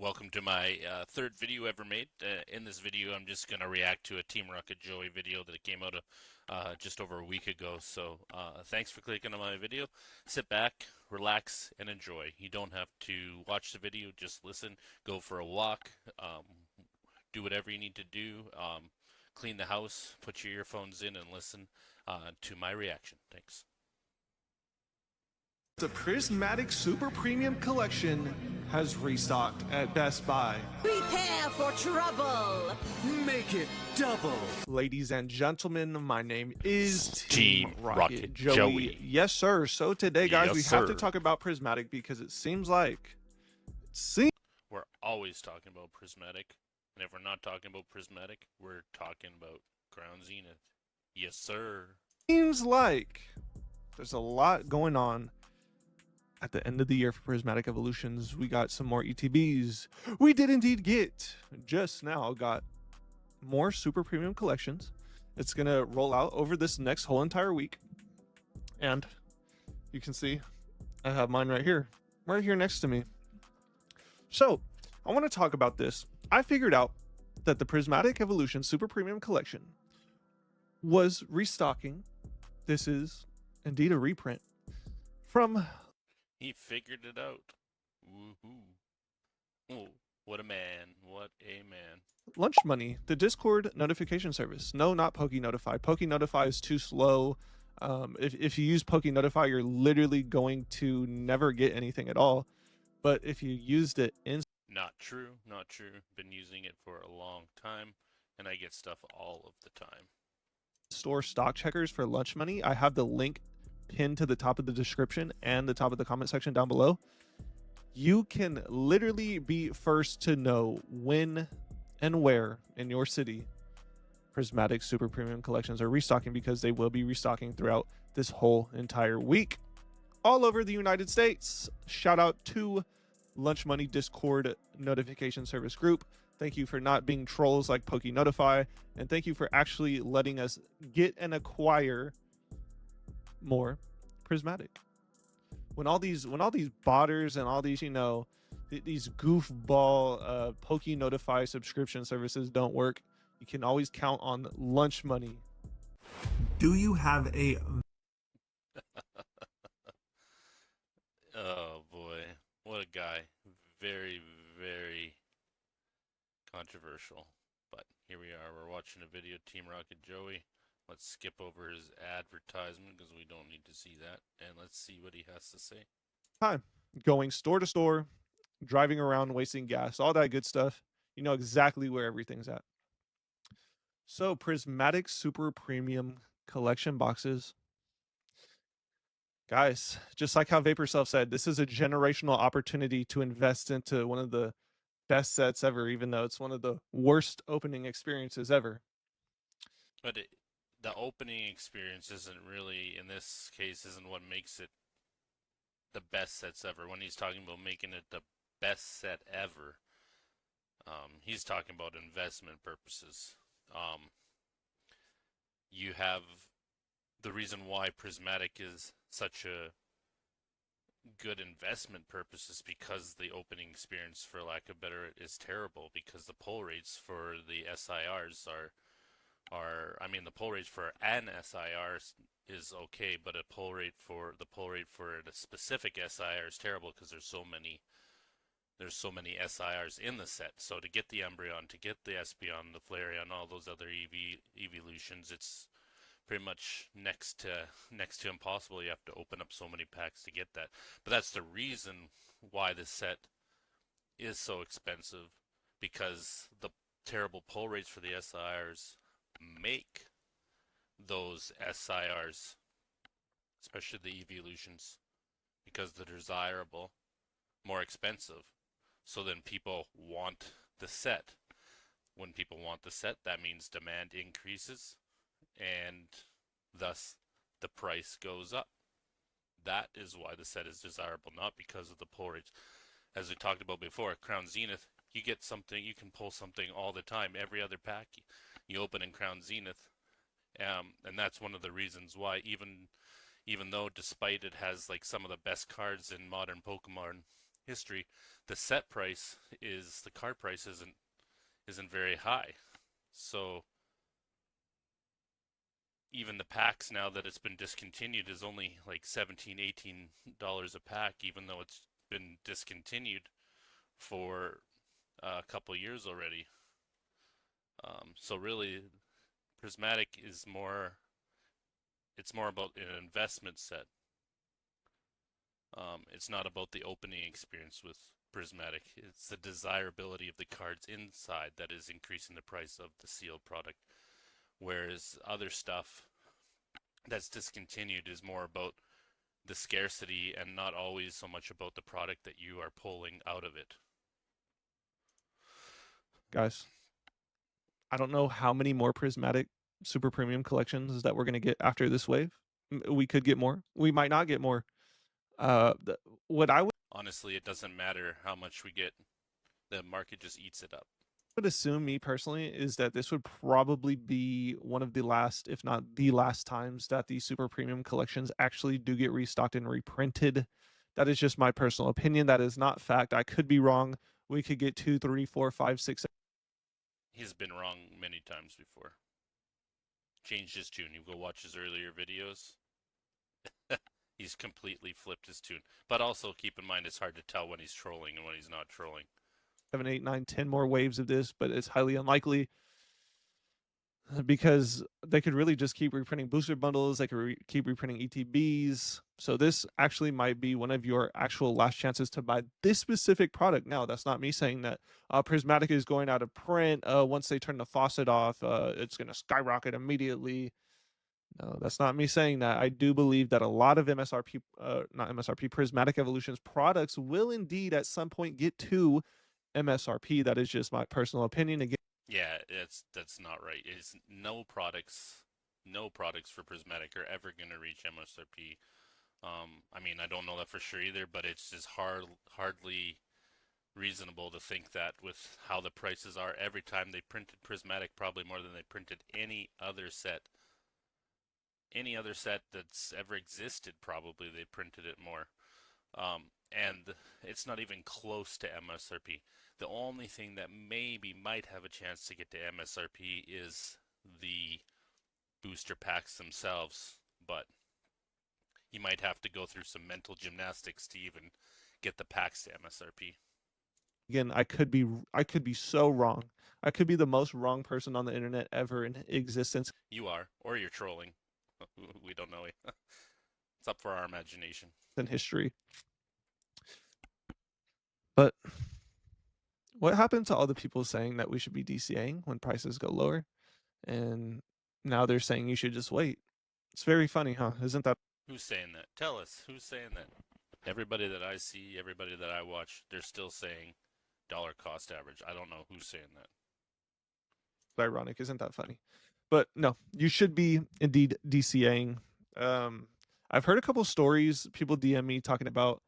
welcome to my third video ever made. In this video, I'm just going to react to a Team Rocket Joey video that came out just over a week ago. So thanks for clicking on my video. Sit back, relax, and enjoy. You don't have to watch the video, just listen, go for a walk, do whatever you need to do, clean the house, put your earphones in, and listen to my reaction. Thanks. The Prismatic Super Premium Collection has restocked at Best Buy. Prepare for trouble! Make it double! Ladies and gentlemen, my name is Team Rocket Joey. Yes, sir. So today, guys, Yes, we have to sir. talk about Prismatic because it seems like We're always talking about Prismatic, and if we're not talking about Prismatic, we're talking about Crown Zenith. Yes, sir. there's a lot going on at the end of the year for Prismatic Evolutions. We got some more ETBs. We did indeed get, just now, got more Super Premium collections. It's going to roll out over this next whole entire week. And you can see I have mine right here next to me. So I want to talk about this. I figured out that the Prismatic Evolution Super Premium Collection was restocking. This is indeed a reprint from He figured it out. Woohoo. Oh, what a man. What a man. Lunch Money, the Discord notification service. No, not Poke Notify. Poke Notify is too slow. If you use Poke Notify, you're literally going to never get anything at all. But if you used it in Not true. Not true. Been using it for a long time, and I get stuff all of the time. store stock checkers for Lunch Money, I have the link pinned to the top of the description and the top of the comment section down below. You can literally be first to know when and where in your city Prismatic Super Premium collections are restocking, because they will be restocking throughout this whole entire week all over the United States. Shout out to Lunch Money Discord notification service group. Thank you for not being trolls like Poke Notify, and thank you for actually letting us get and acquire more Prismatic. When all these botters and all these, these goofball Poke Notify subscription services don't work, you can always count on Lunch Money. Do you have a Oh boy, what a guy. Very, very controversial. But here we are. We're watching a video, Team Rocket Joey. Let's skip over his advertisement because we don't need to see that. And let's see what he has to say. Time going store to store, driving around, wasting gas, all that good stuff. You know exactly where everything's at. So Prismatic Super Premium collection boxes. Guys, just like how Vapor Self said, this is a generational opportunity to invest into one of the best sets ever, even though it's one of the worst opening experiences ever. But the opening experience isn't really, in this case, isn't what makes it the best sets ever. When he's talking about making it the best set ever, he's talking about investment purposes. You have the reason why Prismatic is such a good investment purpose is because the opening experience, for lack of better, is terrible, because the pull rates for the SIRs I mean, the pull rate for an SIR is okay, but the pull rate for the specific SIR is terrible because there's so many SIRs in the set. So to get the Umbreon, to get the Espeon, the Flareon, all those other evolutions, it's pretty much next to impossible. You have to open up so many packs to get that. But that's the reason why this set is so expensive, because the terrible pull rates for the SIRs make those SIRs, especially the evolutions, because they're desirable, more expensive. So then people want the set. When people want the set, that means demand increases, and thus the price goes up. That is why the set is desirable, not because of the pull rates. As we talked about before, Crown Zenith, you get something, you can pull something all the time. Every other pack you open in Crown Zenith, and that's one of the reasons why, even though despite it has like some of the best cards in modern Pokemon, history, the set price is the card price isn't very high. So even the packs now that it's been discontinued is only like $17-18 a pack, even though it's been discontinued for a couple years already. So really, Prismatic is it's more about an investment set. It's not about the opening experience with Prismatic. It's the desirability of the cards inside that is increasing the price of the sealed product. Whereas other stuff that's discontinued is more about the scarcity and not always so much about the product that you are pulling out of it. Guys, I don't know how many more Prismatic super premium collections that we're going to get after this wave. We could get more. We might not get more. What I Honestly, it doesn't matter how much we get. The market just eats it up. would assume, me personally, is that this would probably be one of the last, if not the last times that the super premium collections actually do get restocked and reprinted. That is just my personal opinion. That is not fact. I could be wrong. We could get 2, 3, 4, 5, 6. He's been wrong many times before. Changed his tune. You go watch his earlier videos. He's completely flipped his tune. But also keep in mind it's hard to tell when he's trolling and when he's not trolling. 7, 8, 9, 10 more waves of this, but it's highly unlikely because they could really just keep reprinting booster bundles. They could keep reprinting ETBs. So this actually might be one of your actual last chances to buy this specific product. Now, that's not me saying that Prismatic is going out of print. Once they turn the faucet off, it's going to skyrocket immediately. No, that's not me saying that. I do believe that a lot of Prismatic Evolutions products will indeed at some point get to MSRP. That is just my personal opinion. Again, yeah, that's not right. It's no products for Prismatic are ever going to reach MSRP. I mean, I don't know that for sure either, but it's just hardly reasonable to think that with how the prices are. Every time they printed Prismatic, probably more than they printed any other set that's ever existed, probably they printed it more. And it's not even close to MSRP. The only thing that maybe might have a chance to get to MSRP is the booster packs themselves, but you might have to go through some mental gymnastics to even get the packs to MSRP. Again, I could be so wrong. I could be the most wrong person on the internet ever in existence. You are, or you're trolling. We don't know. It's up for our imagination. In history. But what happened to all the people saying that we should be DCAing when prices go lower? And now they're saying you should just wait. It's very funny, huh? Isn't that? Who's saying that? Tell us. Who's saying that? Everybody that I see, everybody that I watch, they're still saying dollar cost average. I don't know who's saying that. Ironic, isn't that funny? But no, you should be indeed DCAing. I've heard a couple stories, people DM me talking about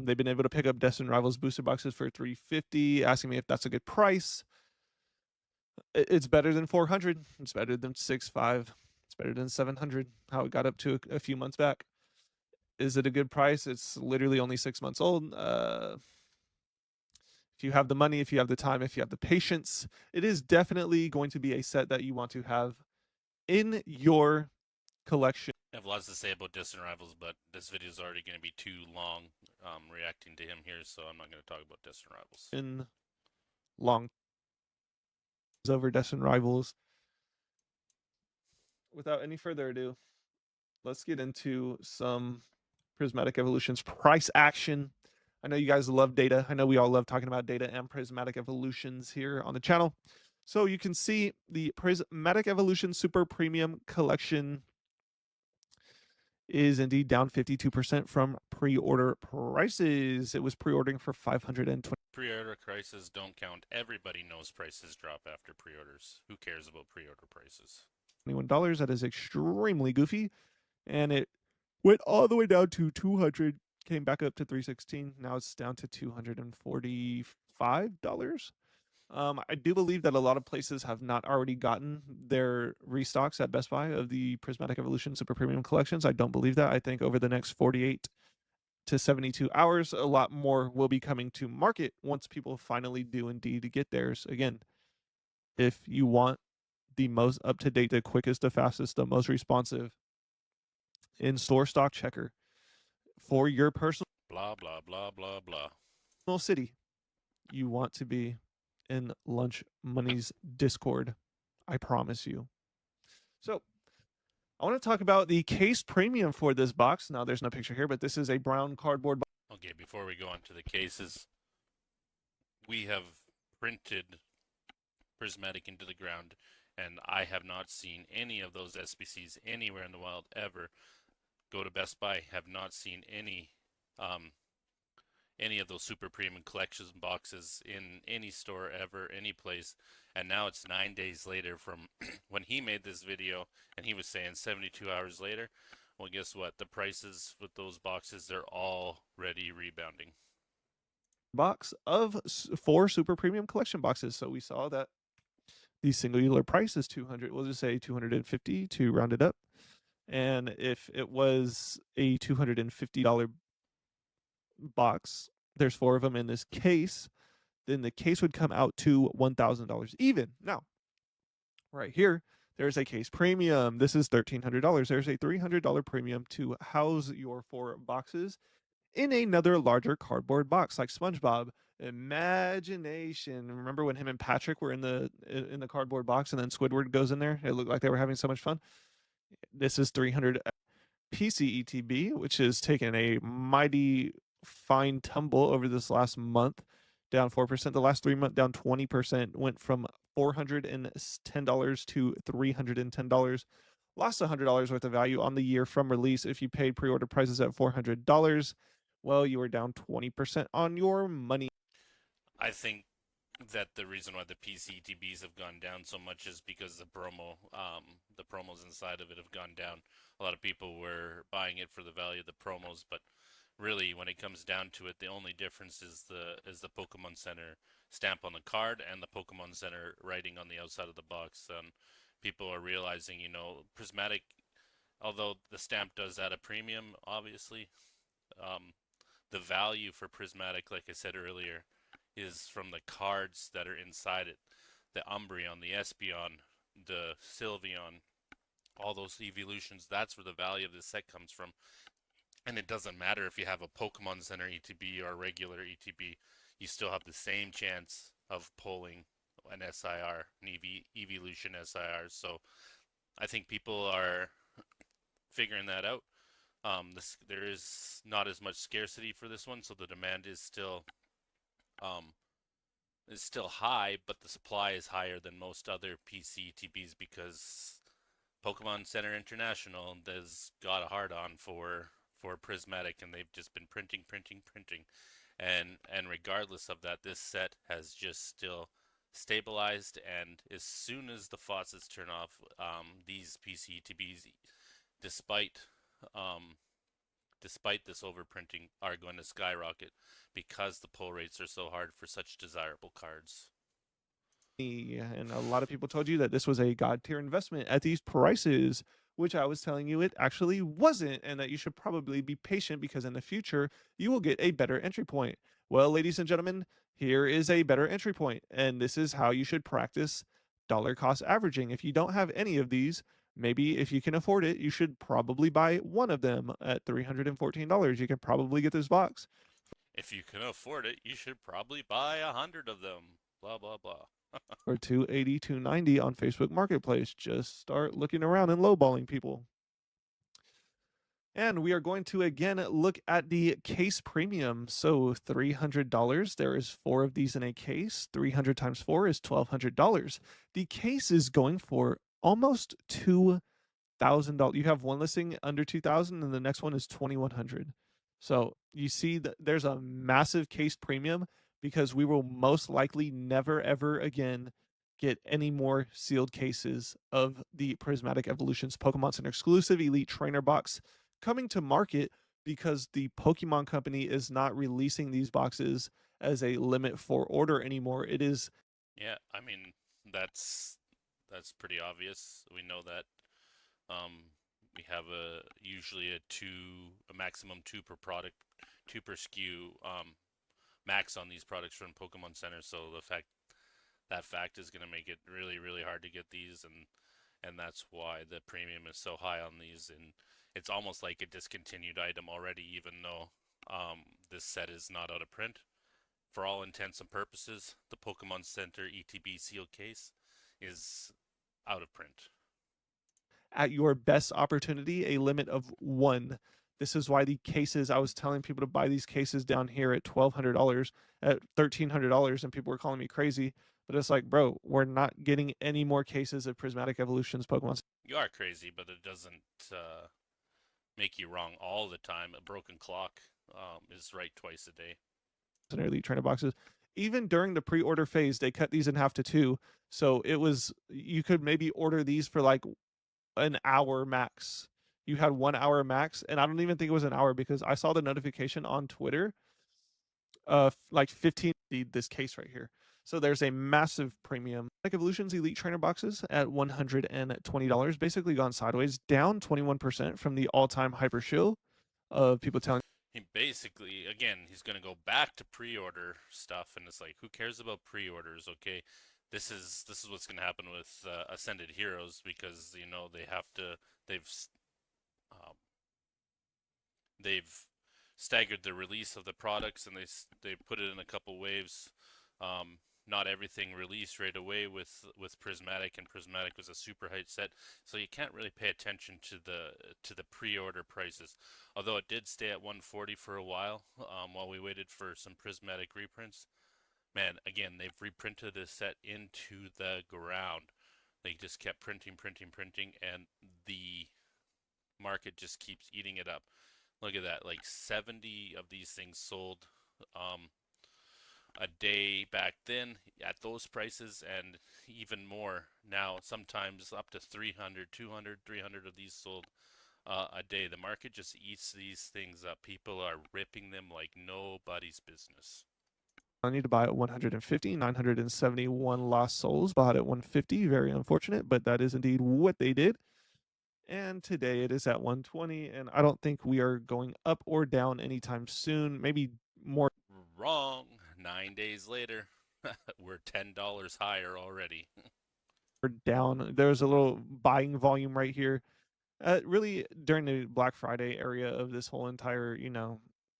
they've been able to pick up Destined Rivals booster boxes for $350, asking me if that's a good price. It's better than $400. It's better than $6.5. It's better than $700. How it got up to a few months back. Is it a good price? It's literally only 6 months old. If you have the money, if you have the time, if you have the patience, it is definitely going to be a set that you want to have in your collection. I have lots to say about Destined Rivals, but this video is already going to be too long reacting to him here, so I'm not going to talk about Destined Rivals. In long over Destined Rivals. Without any further ado, let's get into some Prismatic Evolutions price action. I know you guys love data. I know we all love talking about data and Prismatic Evolutions here on the channel. So you can see the Prismatic Evolution Super Premium Collection is indeed down 52% from pre-order prices. It was pre-ordering for $520. Pre-order prices don't count. Everybody knows prices drop after pre-orders. Who cares about pre-order prices? $21. That is extremely goofy. And it went all the way down to $200, came back up to $316. Now it's down to $245. I do believe that a lot of places have not already gotten their restocks at Best Buy of the Prismatic Evolution Super Premium collections. I don't believe that. I think over the next 48 to 72 hours. A lot more will be coming to market once people finally do indeed get theirs. Again, if you want the most up to date, the quickest, the fastest, the most responsive in store stock checker for your personal Blah, blah, blah, blah, blah. city, you want to be in Lunch Money's Discord. I promise you. So, I want to talk about the case premium for this box. Now, there's no picture here, but this is a brown cardboard box. Okay, before we go on to the cases, we have printed Prismatic into the ground, and I have not seen any of those SBCs anywhere in the wild ever. Go to Best Buy, have not seen any of those super premium collection boxes in any store ever, any place. And now it's 9 days later from when he made this video, and he was saying 72 hours later. Well, guess what? The prices with those boxes, they're already rebounding. Box of 4 super premium collection boxes. So we saw that the singular price is 200. We'll just say 250 to round it up. And if it was a $250 box, there's 4 of them in this case, then the case would come out to $1,000 even. Now, right here, there's a case premium. This is $1,300. There's a $300 premium to house your 4 boxes in another larger cardboard box like SpongeBob. Imagination. Remember when him and Patrick were in the cardboard box and then Squidward goes in there? It looked like they were having so much fun. This is 300 PCETB, which has taken a mighty fine tumble over this last month, down 4%. The last 3 months down 20%, went from $410 to $310. Lost $100 worth of value on the year from release. If you paid pre-order prices at $400, well, you were down 20% on your money. I think that the reason why the PCTBs have gone down so much is because the promos inside of it have gone down. A lot of people were buying it for the value of the promos, but really, when it comes down to it, the only difference is the Pokemon Center stamp on the card and the Pokemon Center writing on the outside of the box. People are realizing, Prismatic, although the stamp does add a premium, obviously, the value for Prismatic, like I said earlier, is from the cards that are inside it. The Umbreon, the Espeon, the Sylveon, all those evolutions, that's where the value of this set comes from. And it doesn't matter if you have a Pokemon Center ETB or a regular ETB, you still have the same chance of pulling an SIR, an evolution SIR. So I think people are figuring that out. There is not as much scarcity for this one, so the demand is still high, but the supply is higher than most other PC ETBs because Pokemon Center International has got a hard on for Prismatic, and they've just been printing, and regardless of that, this set has just still stabilized. And as soon as the faucets turn off, these PCTBs, despite this overprinting, are going to skyrocket because the pull rates are so hard for such desirable cards. And a lot of people told you that this was a god tier investment at these prices, which I was telling you it actually wasn't, and that you should probably be patient because in the future you will get a better entry point. Well, ladies and gentlemen, here is a better entry point, and this is how you should practice dollar cost averaging. If you don't have any of these, maybe if you can afford it, you should probably buy one of them at $314. You could probably get this box. If you can afford it, you should probably buy 100 of them. Blah, blah, blah. Or $280, $290 on Facebook Marketplace. Just start looking around and lowballing people. And we are going to again look at the case premium. So $300. There is 4 of these in a case. 300 times 4 is $1,200. The case is going for almost $2,000. You have one listing under $2,000, and the next one is $2,100. So you see that there's a massive case premium because we will most likely never ever again get any more sealed cases of the Prismatic Evolutions Pokemon Center exclusive Elite Trainer box coming to market because the Pokemon Company is not releasing these boxes as a limit for order anymore. It is. Yeah, I mean, that's pretty obvious. We know that. We have usually a maximum 2 per product 2 per SKU max on these products from Pokemon Center. So that fact is going to make it really, really hard to get these, and that's why the premium is so high on these. And it's almost like a discontinued item already, even though this set is not out of print. For all intents and purposes, the Pokemon Center ETB sealed case is out of print. At your best opportunity, a limit of 1. This is why the cases, I was telling people to buy these cases down here at $1,200, at $1,300, and people were calling me crazy. But it's like, bro, we're not getting any more cases of Prismatic Evolutions Pokemon You are crazy, but it doesn't make you wrong all the time. A broken clock is right twice a day. Center Elite Trainer boxes. Even during the pre-order phase, they cut these in half to 2. So it was, you could maybe order these for like an hour max. You had 1 hour max, and I don't even think it was an hour because I saw the notification on Twitter like 15 this case right here. So there's a massive premium. Like Evolutions Elite Trainer boxes at $120, basically gone sideways, down 21% from the all-time hyper shill of people telling. He basically, again, he's going to go back to pre-order stuff, and it's like, who cares about pre-orders? Okay, this is what's going to happen with Ascended Heroes, because you know they've staggered the release of the products, and they put it in a couple waves. Not everything released right away with Prismatic, and Prismatic was a super hype set, so you can't really pay attention to the pre-order prices. Although it did stay at 140 for a while we waited for some Prismatic reprints. Man, again, they've reprinted this set into the ground. They just kept printing, and the market just keeps eating it up. Look at that, like 70 of these things sold a day back then at those prices, and even more now, sometimes up to 300, 200, 300 of these sold a day. The market just eats these things up. People are ripping them like nobody's business. I need to buy at 150, 971 lost souls, bought at 150. Very unfortunate, but that is indeed what they did. And today it is at 120, and I don't think we are going up or down anytime soon. Maybe more. Wrong. 9 days later, we're $10 higher already. Down. There's a little buying volume right here. Really, during the Black Friday area of this whole entire,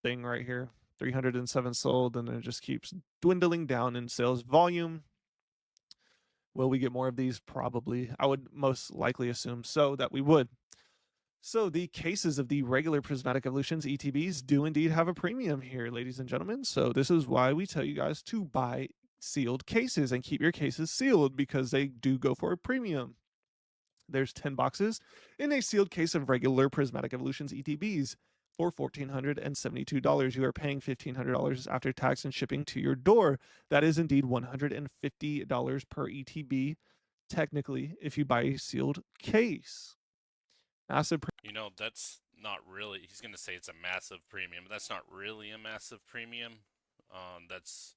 thing right here, 307 sold, and it just keeps dwindling down in sales volume. Will we get more of these? Probably. I would most likely assume so, that we would. So the cases of the regular Prismatic Evolutions ETBs do indeed have a premium here, ladies and gentlemen. So this is why we tell you guys to buy sealed cases and keep your cases sealed, because they do go for a premium. There's 10 boxes in a sealed case of regular Prismatic Evolutions ETBs for $1,472. You are paying $1,500 after tax and shipping to your door. That is indeed $150 per ETB, technically, if you buy a sealed case. Massive. That's not really, he's going to say it's a massive premium, but that's not really a massive premium. That's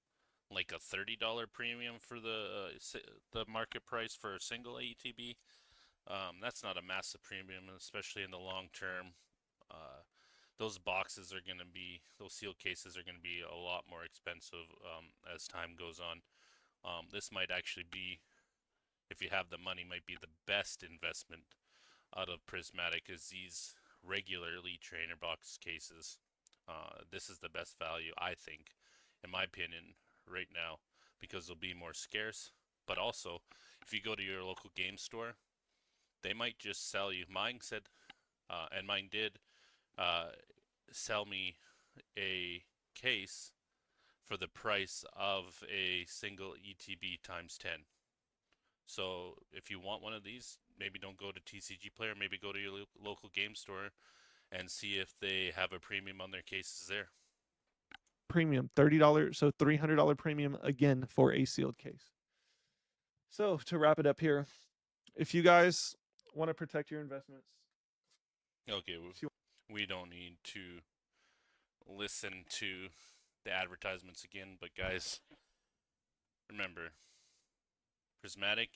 like a $30 premium for the market price for a single ETB. That's not a massive premium, especially in the long term. Those boxes are going to be, those sealed cases are going to be a lot more expensive as time goes on. This might actually be, if you have the money, might be the best investment out of Prismatic, is these regular Elite Trainer box cases. This is the best value, I think, in my opinion, right now, because they'll be more scarce. But also, if you go to your local game store, they might just sell you. Mine said, and mine did, sell me a case for the price of a single ETB times 10. So if you want one of these, maybe don't go to TCG Player, maybe go to your local game store and see if they have a premium on their cases there. Premium, $30, so $300 premium again for a sealed case. So to wrap it up here, if you guys want to protect your investments. Okay, we don't need to listen to the advertisements again, but guys, remember, Prismatic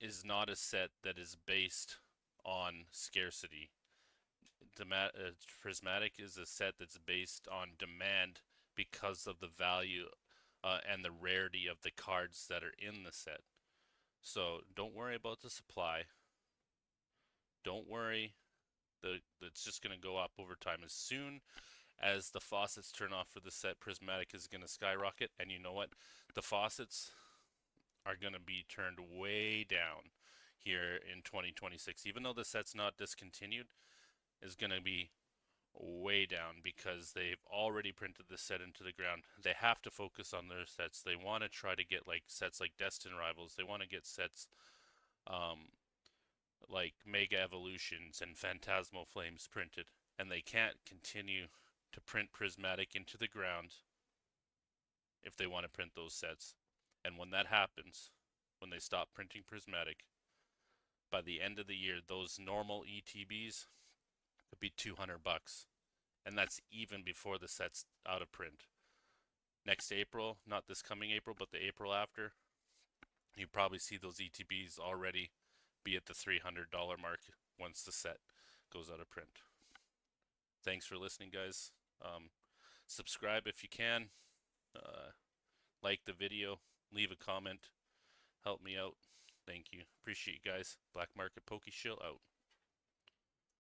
is not a set that is based on scarcity. Prismatic is a set that's based on demand because of the value and the rarity of the cards that are in the set. So don't worry about the supply. Don't worry. It's just going to go up over time. As soon as the faucets turn off for the set, Prismatic is going to skyrocket. And you know what? The faucets are going to be turned way down here in 2026. Even though the set's not discontinued, is going to be way down because they've already printed the set into the ground. They have to focus on their sets. They want to try to get like sets like Destin Rivals. They want to get sets like Mega Evolutions and Phantasmal Flames printed, and they can't continue to print Prismatic into the ground if they want to print those sets. And when that happens, when they stop printing Prismatic, by the end of the year, those normal ETBs could be $200, and that's even before the set's out of print. Next April, not this coming April, but the April after, you probably see those ETBs already be at the $300 mark once the set goes out of print. Thanks for listening, guys. Subscribe if you can. Like the video. Leave a comment. Help me out. Thank you. Appreciate you guys. Black Market Pokey Shill out.